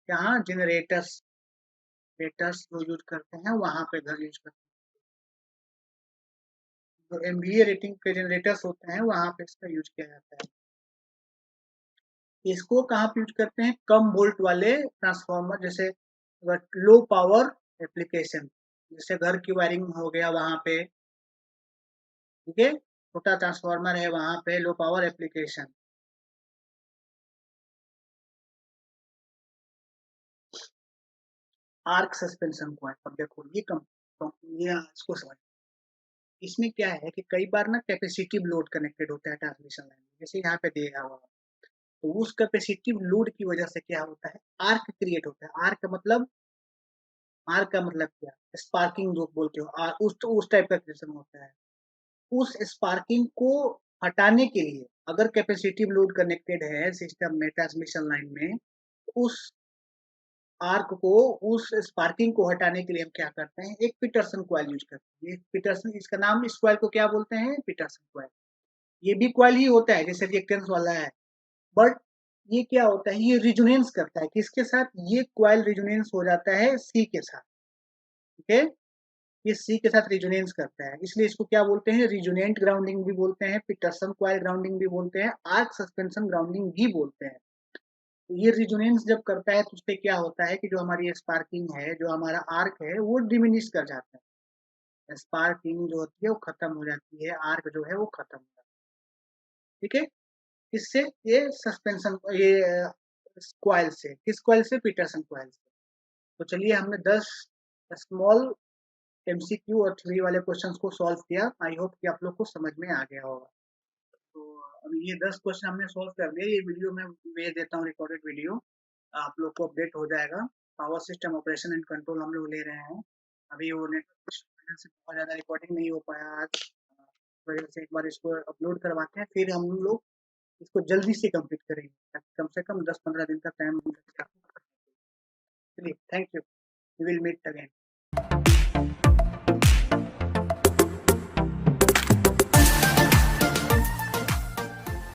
कहाँ? जनरेटर्स, रेटर्स जो यूज करते हैं वहां पे घर यूज करते हैं। जो एमवीए रेटिंग के जनरेटर्स होते हैं वहां पे इसका यूज किया जाता है। इसको कहाँ पे यूज करते हैं? कम वोल्ट वाले ट्रांसफार्मर, जैसे लो पावर एप्लीकेशन, जैसे घर की वायरिंग हो गया वहां पे। ठीक है। छोटा ट्रांसफार्मर है वहां पे, low power application. Arc suspension coil. अब देखो ये ये इसको समझ, इसमें क्या है कि कई बार ना कैपेसिटिव लोड कनेक्टेड होता है ट्रांसमिशन लाइन में, जैसे यहाँ पे दिया हुआ। तो उस कैपेसिटिव लोड की वजह से क्या होता है? आर्क क्रिएट होता है। आर्क का मतलब क्या? स्पार्किंग जो बोलते हो, उस टाइप का क्रिएशन होता है। उस स्पार्किंग को हटाने के लिए, अगर कैपेसिटिव लोड कनेक्टेड है सिस्टम में, ट्रांसमिशन लाइन में, उस आर्क को, उस स्पार्किंग को हटाने के लिए हम क्या करते हैं? एक पीटरसन कॉइल यूज करते हैं। पीटरसन, इसका नाम, इस कॉइल को क्या बोलते हैं? Petersen coil. ये भी कॉइल ही होता है जैसे रिएक्टेंस वाला है, बट ये क्या होता है? ये रिजोनेंस करता है किसके साथ? ये कॉइल रिजोनेंस हो जाता है सी के साथ। ठीक है। ये सी के साथ रिजोनेंस करता है, इसलिए इसको क्या बोलते हैं? रिजोनेंट ग्राउंडिंग भी बोलते हैं, पीटरसन कॉइल ग्राउंडिंग भी बोलते हैं, आर्क सस्पेंशन ग्राउंडिंग भी बोलते हैं। तो ये रिजोनेंस जब करता है तो उससे क्या होता है कि जो हमारी स्पार्किंग है, जो हमारा आर्क है, वो डिमिनिश कर जाता है। स्पार्किंग जो होती है वो खत्म हो जाती है, आर्क जो है वो खत्म हो जाता है। ठीक है। इससे ये सस्पेंशन, ये कॉइल से, किस कॉइल से? पीटरसन कॉइल से। तो चलिए हमने 10 स्मॉल एमसीक्यू और थ्योरी वाले क्वेश्चंस को सॉल्व किया। आई होप कि आप लोग को समझ में आ गया होगा। तो अभी ये 10 क्वेश्चन हमने सॉल्व कर दिए। ये वीडियो में भेज देता हूँ, रिकॉर्डेड वीडियो, आप लोग को अपडेट हो जाएगा। Power system operation and control हम लोग ले रहे हैं। अभी वो नेटवर्क से बहुत ज़्यादा रिकॉर्डिंग नहीं हो पाया आज, वजह से एक बार इसको अपलोड करवाते हैं, फिर हम लोग इसको जल्दी से कंप्लीट करेंगे, ताकि कम से कम 10-15 दिन का टाइम। चलिए, thank you. We will meet again.